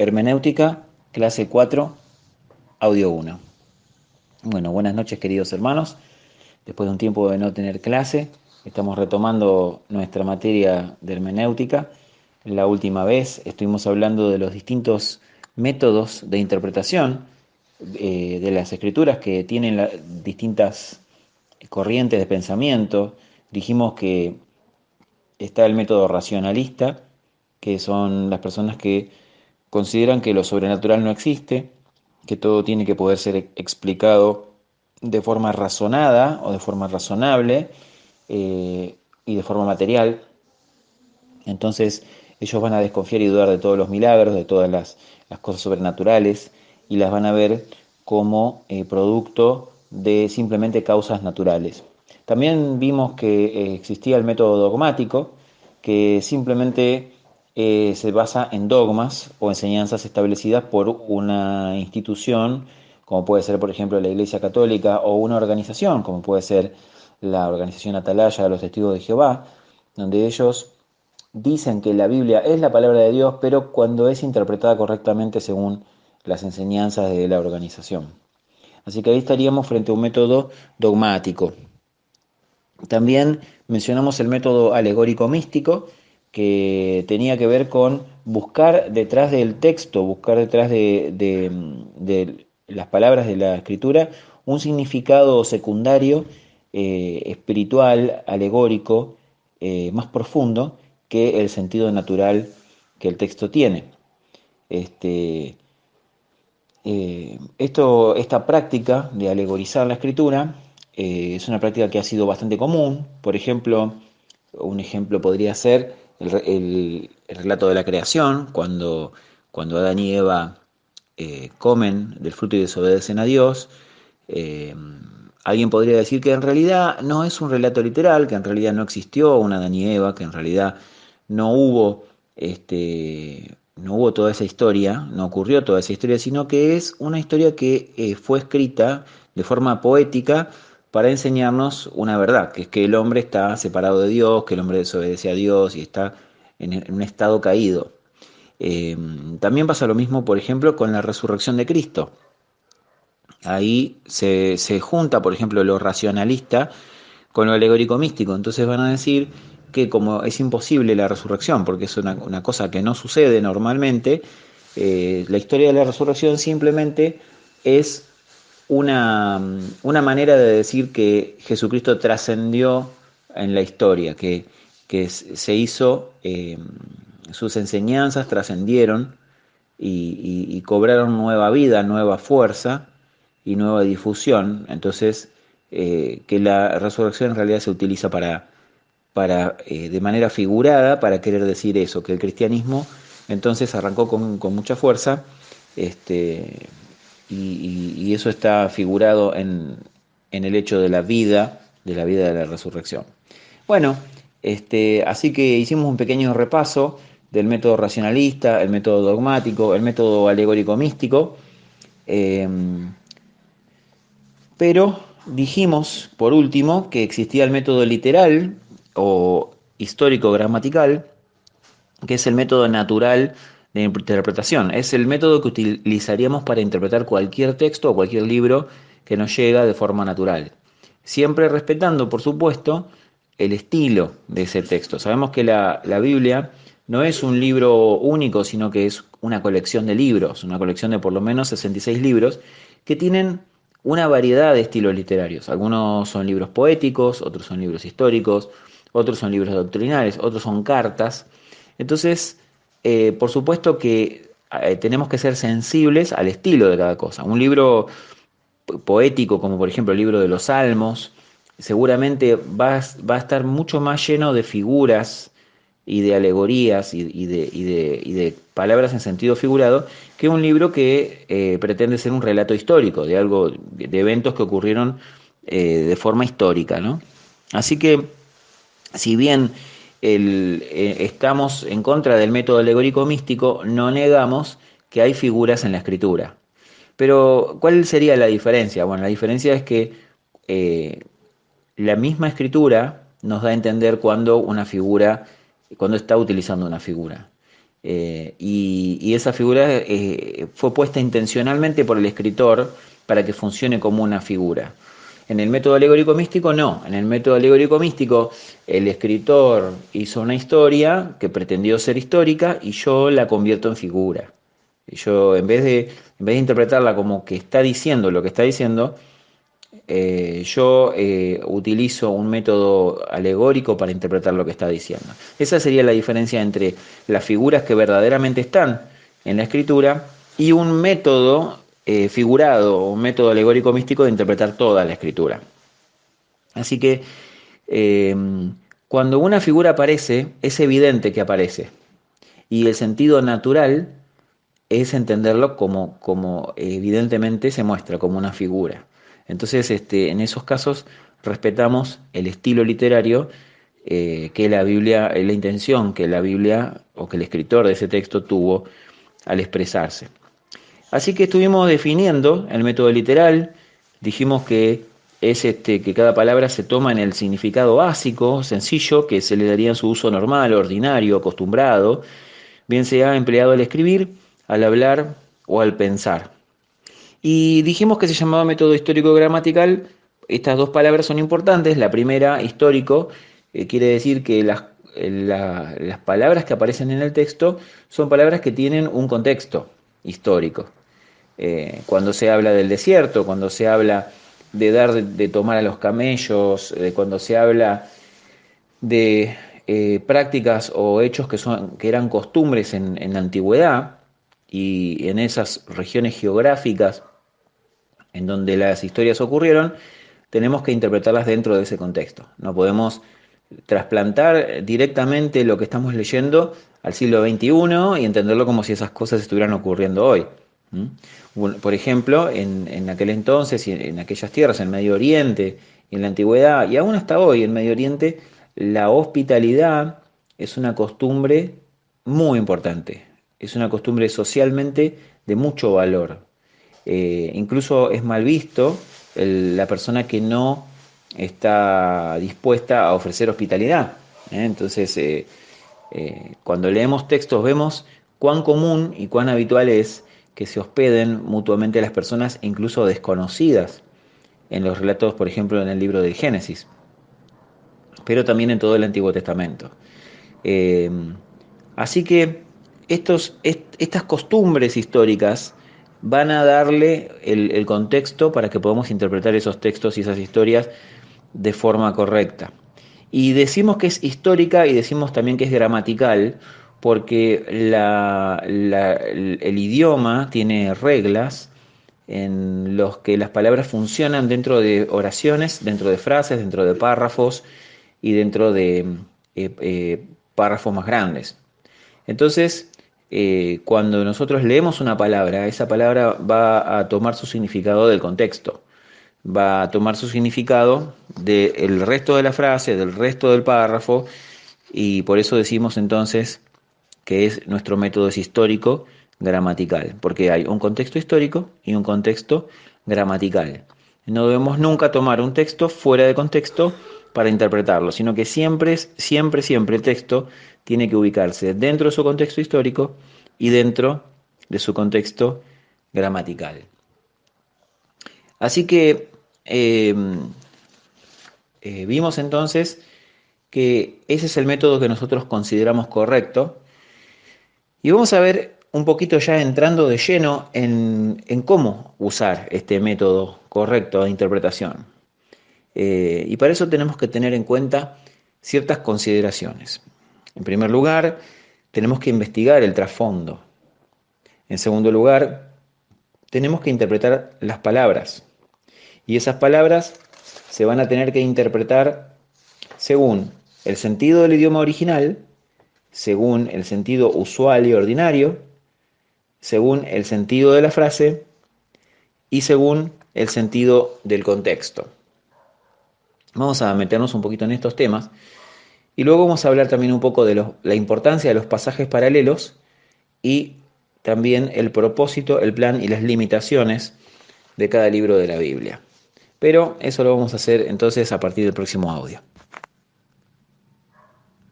Hermenéutica, clase 4, audio 1. Bueno, buenas noches queridos hermanos. Después de un tiempo de no tener clase, estamos retomando nuestra materia de hermenéutica. La última vez estuvimos hablando de los distintos métodos de interpretación de las escrituras que tienen distintas corrientes de pensamiento. Dijimos que está el método racionalista, que son las personas que consideran que lo sobrenatural no existe, que todo tiene que poder ser explicado de forma razonada o de forma razonable y de forma material. Entonces ellos van a desconfiar y dudar de todos los milagros, de todas las cosas sobrenaturales y las van a ver como producto de simplemente causas naturales. También vimos que existía el método dogmático, que simplemente se basa en dogmas o enseñanzas establecidas por una institución, como puede ser, por ejemplo, la Iglesia Católica, o una organización, como puede ser la Organización Atalaya de los Testigos de Jehová, donde ellos dicen que la Biblia es la palabra de Dios, pero cuando es interpretada correctamente según las enseñanzas de la organización. Así que ahí estaríamos frente a un método dogmático. También mencionamos el método alegórico místico, que tenía que ver con buscar detrás del texto, buscar detrás de las palabras de la escritura, un significado secundario, espiritual, alegórico, más profundo que el sentido natural que el texto tiene. Este, esta práctica de alegorizar la escritura es una práctica que ha sido bastante común. Por ejemplo, un ejemplo podría ser el relato de la creación, cuando Adán y Eva comen del fruto y desobedecen a Dios. Eh, Alguien podría decir que en realidad no es un relato literal, que en realidad no existió un Adán y Eva, que en realidad no hubo, no hubo toda esa historia, no ocurrió toda esa historia, sino que es una historia que fue escrita de forma poética para enseñarnos una verdad, que es que el hombre está separado de Dios, que el hombre desobedece a Dios y está en un estado caído. Eh, También pasa lo mismo, por ejemplo, con la resurrección de Cristo. Ahí se junta, por ejemplo, lo racionalista con lo alegórico místico. Entonces van a decir que como es imposible la resurrección, porque es una cosa que no sucede normalmente, la historia de la resurrección simplemente es una manera de decir que Jesucristo trascendió en la historia, que se hizo, sus enseñanzas trascendieron y cobraron nueva vida, nueva fuerza y nueva difusión. Entonces, que la resurrección en realidad se utiliza para de manera figurada, para querer decir eso, que el cristianismo entonces arrancó con mucha fuerza, este, y eso está figurado en el hecho de la vida de la resurrección. Bueno, así que hicimos un pequeño repaso del método racionalista, el método dogmático, el método alegórico místico, eh, pero dijimos, por último, que existía el método literal o histórico gramatical, que es el método natural de interpretación. Es el método que utilizaríamos para interpretar cualquier texto o cualquier libro que nos llega de forma natural. Siempre respetando, por supuesto, el estilo de ese texto. Sabemos que la Biblia no es un libro único, sino que es una colección de libros, una colección de por lo menos 66 libros que tienen una variedad de estilos literarios. Algunos son libros poéticos, otros son libros históricos, otros son libros doctrinales, otros son cartas. Entonces, por supuesto que tenemos que ser sensibles al estilo de cada cosa. Un libro poético, como por ejemplo el libro de los Salmos, seguramente va a estar mucho más lleno de figuras y de alegorías y de palabras en sentido figurado que un libro que pretende ser un relato histórico de algo, de eventos que ocurrieron de forma histórica, ¿no? Así que si bien estamos en contra del método alegórico místico, no negamos que hay figuras en la escritura. Pero, ¿cuál sería la diferencia? Bueno, la diferencia es que eh, la misma escritura nos da a entender cuando una figura, cuando está utilizando una figura. y esa figura fue puesta intencionalmente por el escritor para que funcione como una figura. En el método alegórico místico no, en el método alegórico místico el escritor hizo una historia que pretendió ser histórica y yo la convierto en figura. Yo en vez de interpretarla como que está diciendo lo que está diciendo, yo utilizo un método alegórico para interpretar lo que está diciendo. Esa sería la diferencia entre las figuras que verdaderamente están en la escritura y un método figurado, un método alegórico místico de interpretar toda la escritura. Así que eh, cuando una figura aparece, es evidente que aparece. Y el sentido natural es entenderlo como evidentemente se muestra, como una figura. Entonces, en esos casos respetamos el estilo literario que la Biblia, la intención que la Biblia o que el escritor de ese texto tuvo al expresarse. Así que estuvimos definiendo el método literal, dijimos que es que cada palabra se toma en el significado básico, sencillo, que se le daría en su uso normal, ordinario, acostumbrado, bien sea empleado al escribir, al hablar o al pensar. Y dijimos que se llamaba método histórico gramatical. Estas dos palabras son importantes. La primera, histórico, quiere decir que las palabras que aparecen en el texto son palabras que tienen un contexto histórico. Cuando se habla del desierto, cuando se habla de dar de tomar a los camellos, cuando se habla de prácticas o hechos que eran costumbres en la antigüedad y en esas regiones geográficas en donde las historias ocurrieron, tenemos que interpretarlas dentro de ese contexto. No podemos trasplantar directamente lo que estamos leyendo al siglo XXI y entenderlo como si esas cosas estuvieran ocurriendo hoy. Por ejemplo, en aquel entonces y en aquellas tierras, en Medio Oriente, en la antigüedad y aún hasta hoy en Medio Oriente, la hospitalidad es una costumbre muy importante, es una costumbre socialmente de mucho valor. Incluso es mal visto la persona que no está dispuesta a ofrecer hospitalidad. Entonces, cuando leemos textos vemos cuán común y cuán habitual es que se hospeden mutuamente las personas, incluso desconocidas, en los relatos, por ejemplo, en el libro del Génesis, pero también en todo el Antiguo Testamento. Eh, Así que estas costumbres históricas van a darle el contexto para que podamos interpretar esos textos y esas historias de forma correcta. Y decimos que es histórica y decimos también que es gramatical porque el idioma tiene reglas en los que las palabras funcionan dentro de oraciones, dentro de frases, dentro de párrafos y dentro de párrafos más grandes. Entonces, cuando nosotros leemos una palabra, esa palabra va a tomar su significado del contexto, va a tomar su significado del resto de la frase, del resto del párrafo, y por eso decimos entonces que nuestro método es histórico gramatical, porque hay un contexto histórico y un contexto gramatical. No debemos nunca tomar un texto fuera de contexto para interpretarlo, sino que siempre el texto tiene que ubicarse dentro de su contexto histórico y dentro de su contexto gramatical. Así que eh, vimos entonces que ese es el método que nosotros consideramos correcto y vamos a ver un poquito ya entrando de lleno en cómo usar este método correcto de interpretación. Y para eso tenemos que tener en cuenta ciertas consideraciones. En primer lugar, tenemos que investigar el trasfondo. En segundo lugar, tenemos que interpretar las palabras. Y esas palabras se van a tener que interpretar según el sentido del idioma original, según el sentido usual y ordinario, según el sentido de la frase y según el sentido del contexto. Vamos a meternos un poquito en estos temas y luego vamos a hablar también un poco de la importancia de los pasajes paralelos y también el propósito, el plan y las limitaciones de cada libro de la Biblia. Pero eso lo vamos a hacer entonces a partir del próximo audio.